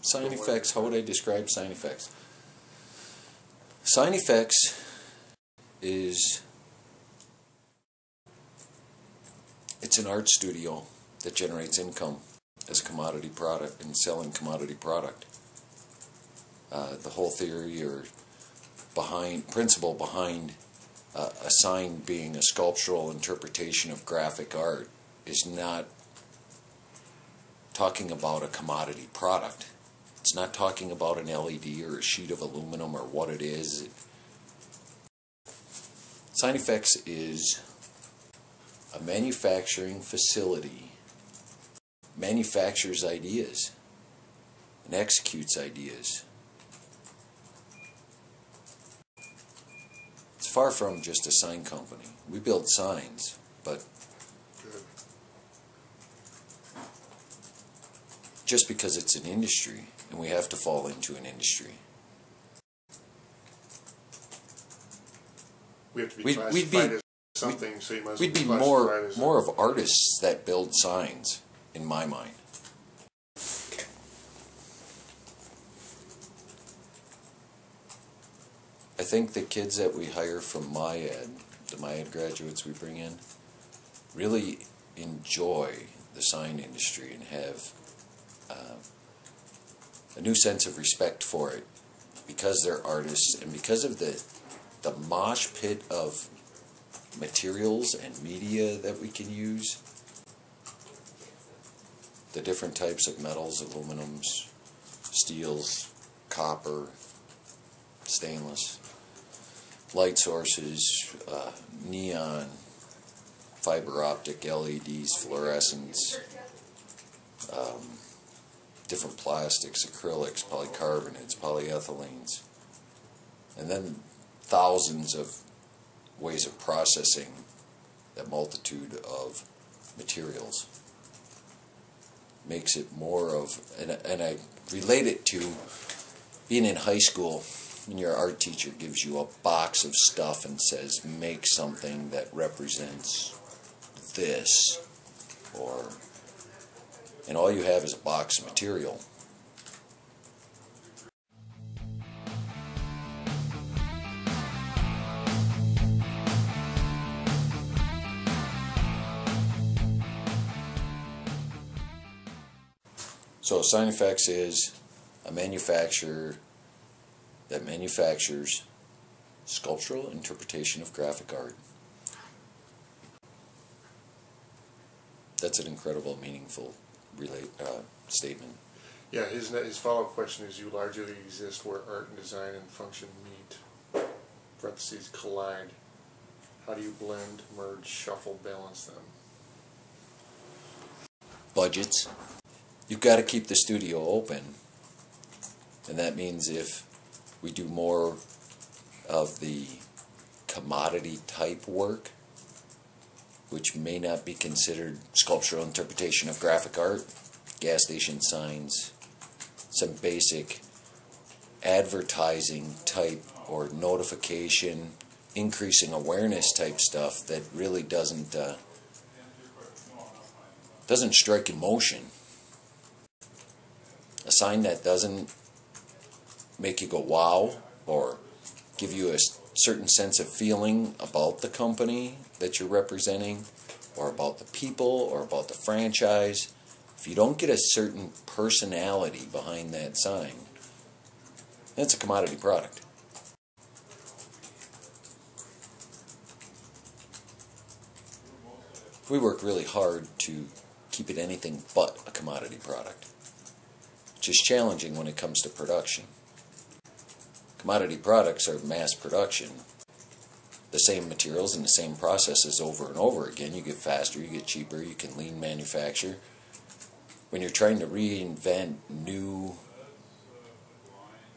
Sign Effectz, how would I describe Sign Effectz? Sign Effectz is, it's an art studio that generates income as a commodity product and selling commodity product. The whole theory or principle behind a sign being a sculptural interpretation of graphic art is not talking about a commodity product. It's not talking about an LED or a sheet of aluminum or what it is. Sign Effectz is a manufacturing facility, manufactures ideas and executes ideas. It's far from just a sign company. We build signs, but just because it's an industry, and we have to fall into an industry. We have to be classified as something, so you might as well we'd be more of artists that build signs, in my mind. I think the kids that we hire from the MyEd graduates we bring in, really enjoy the sign industry and have a new sense of respect for it because they're artists and because of the mosh pit of materials and media that we can use. The different types of metals, aluminums, steels, copper, stainless, light sources, neon, fiber optic, LEDs, fluorescents, different plastics, acrylics, polycarbonates, polyethylenes, and then thousands of ways of processing that multitude of materials. Makes it more of, and I relate it to being in high school when your art teacher gives you a box of stuff and says, make something that represents this, and all you have is a box of material. So Sign Effectz is a manufacturer that manufactures sculptural interpretation of graphic art. That's an incredible, meaningful statement. Yeah, his follow-up question is, you largely exist where art and design and function meet, parentheses, collide. How do you blend, merge, shuffle, balance them? Budgets. You've got to keep the studio open, and that means if we do more of the commodity type work, which may not be considered sculptural interpretation of graphic art, gas station signs, some basic advertising type or notification, increasing awareness type stuff that really doesn't strike emotion. A sign that doesn't make you go wow or give you a certain sense of feeling about the company that you're representing or about the people or about the franchise, if you don't get a certain personality behind that sign, that's a commodity product. We work really hard to keep it anything but a commodity product, which is challenging when it comes to production. Commodity products are mass production. The same materials and the same processes over and over again. You get faster, you get cheaper, you can lean manufacture. When you're trying to reinvent new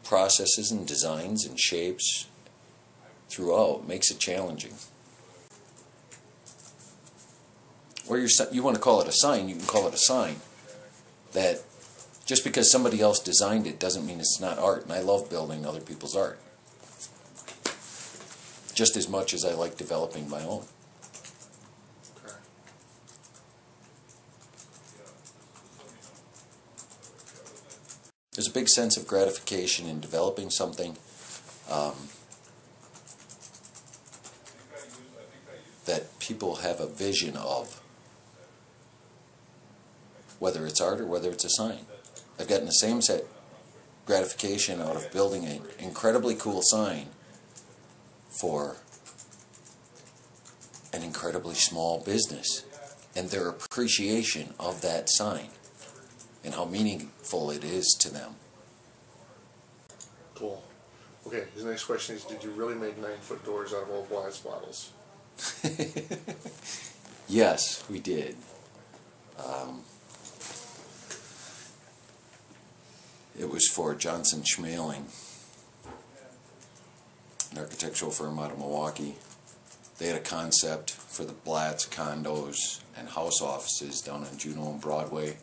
processes and designs and shapes throughout, it makes it challenging. Or you want to call it a sign, you can call it a sign. That just because somebody else designed it doesn't mean it's not art. And I love building other people's art just as much as I like developing my own. There's a big sense of gratification in developing something that people have a vision of, whether it's art or whether it's a sign. I've gotten the same set gratification out of building an incredibly cool sign for an incredibly small business, and their appreciation of that sign and how meaningful it is to them. Cool. Okay, his next question is, did you really make 9-foot doors out of old glass bottles? Yes, we did. It was for Johnson Schmaling, an architectural firm out of Milwaukee. They had a concept for the Blatts condos and house offices down on Juneau and Broadway.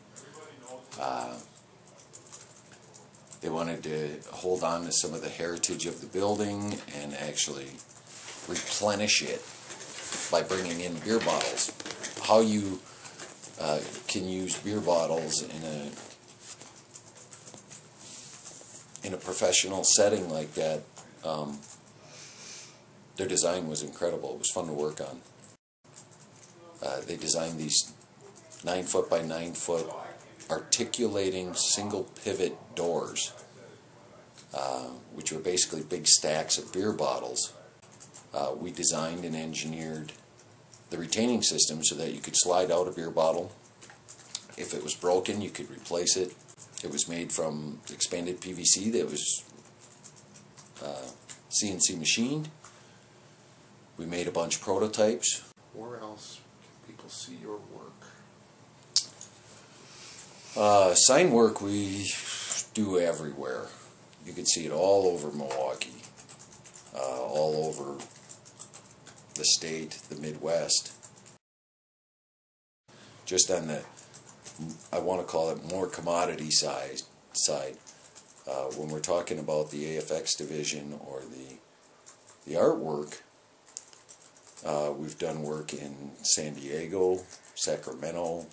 They wanted to hold on to some of the heritage of the building and actually replenish it by bringing in beer bottles. How you can use beer bottles in a professional setting like that, their design was incredible. It was fun to work on. They designed these 9-foot by 9-foot articulating single pivot doors, which were basically big stacks of beer bottles. We designed and engineered the retaining system so that you could slide out a beer bottle. If it was broken, you could replace it. It was made from expanded PVC that was CNC machined. We made a bunch of prototypes. Where else can people see your work? Sign work we do everywhere. You can see it all over Milwaukee, all over the state, the Midwest. Just on the, I want to call it more commodity side. When we're talking about the AFX division or the artwork, we've done work in San Diego, Sacramento,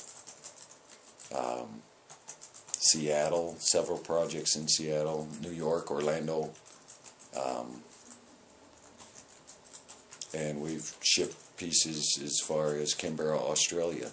Seattle, several projects in Seattle, New York, Orlando, and we've shipped pieces as far as Canberra, Australia.